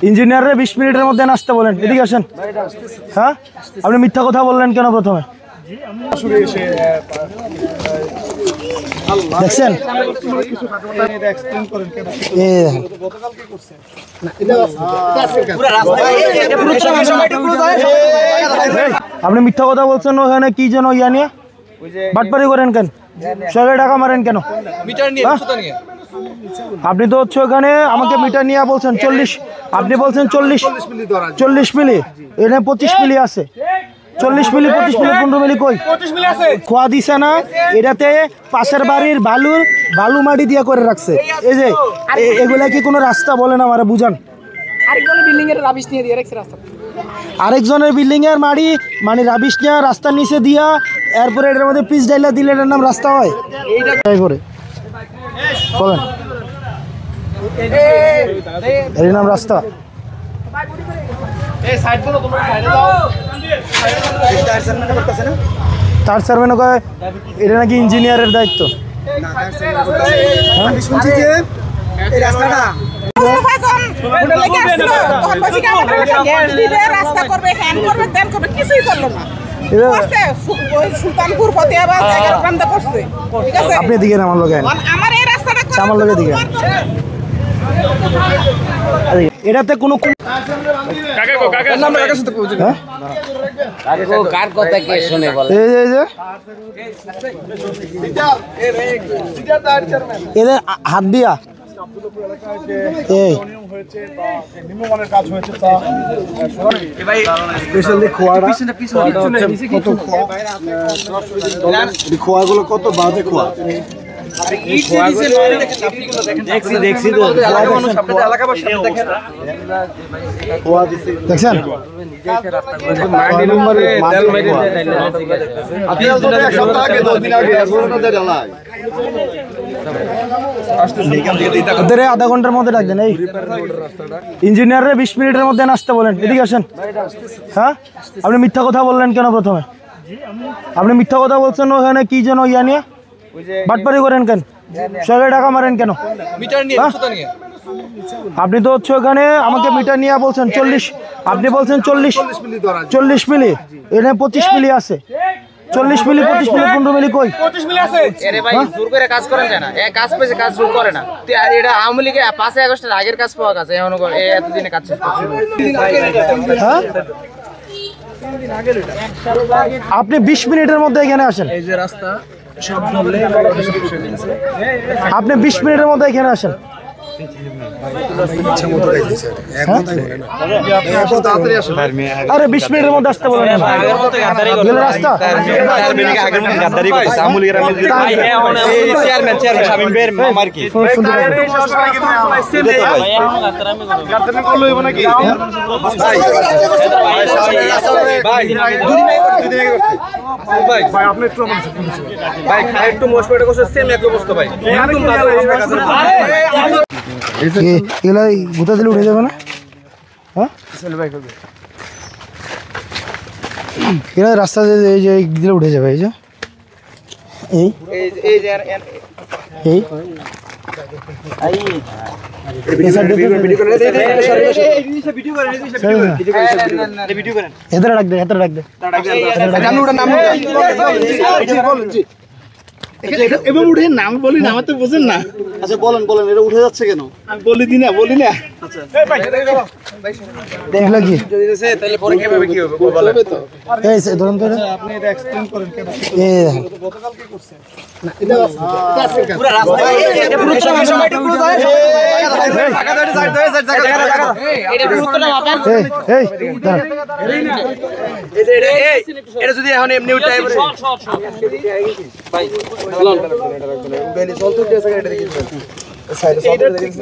ইঞ্জিনিয়ারের 20 মিনিটের মধ্যে আসতে বলেন, এদিকে আসেন। হ্যাঁ, আপনি মিথ্যা কথা বললেন কেন প্রথমে? দেখছেন আপনি মিথ্যা কথা বলছেন। ওখানে কি যেন ইয়া নিয়ে বাটপারি করেন কেন? সবাই টাকা মারেন কেন? আপনি তো হচ্ছে ওখানে আমাকে মিটার নিয়ে বলছেন 40, আপনি বলছেন 40 মিলি, এখানে 25 মিলি আছে। 40 মিলি 25 মিলি 15 মিলি কই খোয়া দিছে না? এটাতে পাশের বাড়ির বালু মাটি দিয়ে করে রাখছে। এই যে এগুলা কি কোনো রাস্তা? বলেন আমারে বুঝান। আরেকজনের বিল্ডিং এর মানে রাবিশ নিয়ে রাস্তার নিচে দিয়া, এরপরে এটার মধ্যে পিচ ডাইলা দিলে এটার নাম রাস্তা হয়? করে বলেন, এর নাম রাস্তা? তার চেয়ারম্যান কয় এটা নাকি ইঞ্জিনিয়ারের দায়িত্ব। আপনি দিকে আমার লোক আমার লোকে দিকে এটাতে কোনো এদের হাত দিয়া খোয়াগুলো কত বাজে খোয়া দেখছি তো দেখছেন। আধা ঘন্টার মধ্যে ডাকবেন। এই ইঞ্জিনিয়ারের 20 মিনিটের মধ্যে আসতে বলেন, এদিকে আসেন। হ্যাঁ, আপনি মিথ্যা কথা বললেন কেন প্রথমে? আপনি মিথ্যা কথা বলছেন। ওখানে কি যেন ইয়া নিয়ে বাটপারি করেন কেন? সবাই টাকা মারেন কেন? আপনি তো হচ্ছে ওখানে আমাকে মিটার নিয়ে বলছেন 40, আপনি বলছেন 40 মিলি, এখানে 25 মিলি আছে। 40 মিলি 25 মিলি 15 মিলি কই জোর করে কাজ করেন কেন? কাজ পেয়েছে, কাজ জোর করে না। এটা আওয়ামী লীগে 5 আগস্টের আগের কাজ পাওয়া গেছে, এতদিনে কাজ শেষ করছে। হ্যাঁ, আপনি 20 মিনিটের মধ্যে এখানে আসেন। এই যে রাস্তা আপনি 20 মিনিটের মধ্যে এখানে আসেন। আরে 20 মিনিটের মধ্যে আসতে বলেন। রাস্তা একটু মশলাটা করছে সেম এক অবস্থা ভাই। এগুলা গুতা দিলে উঠে যাবে না? হ্যাঁ, এরা রাস্তা এই যে দিলে উঠে যাবে। এই যে এই এদের ডাক দে, এদের ডাক দে। এবার উঠে নাম বলি না, আমার তো বোঝেন না। আচ্ছা বলেন এটা উঠে যাচ্ছে কেন? আমি বলি না। আচ্ছা দেখলা কি তাহলে পরে কিভাবে কি হবে তো? এই ধরুন তো আপনি এটা এক্সপ্লেইন করেন কেন? এই গতকাল কি করছে না? এটা পুরো রাস্তা এটা পুরো সময়টা পুরো যায়। টাকা ধরে সাইড এটা পুরোটা মাপেন। এই এটা যদি এখন এমনি উঠাই পড়ে ভাই চলুন বেলি চলতে দিয়েছে এটা দেখি সাইডে সব দেখি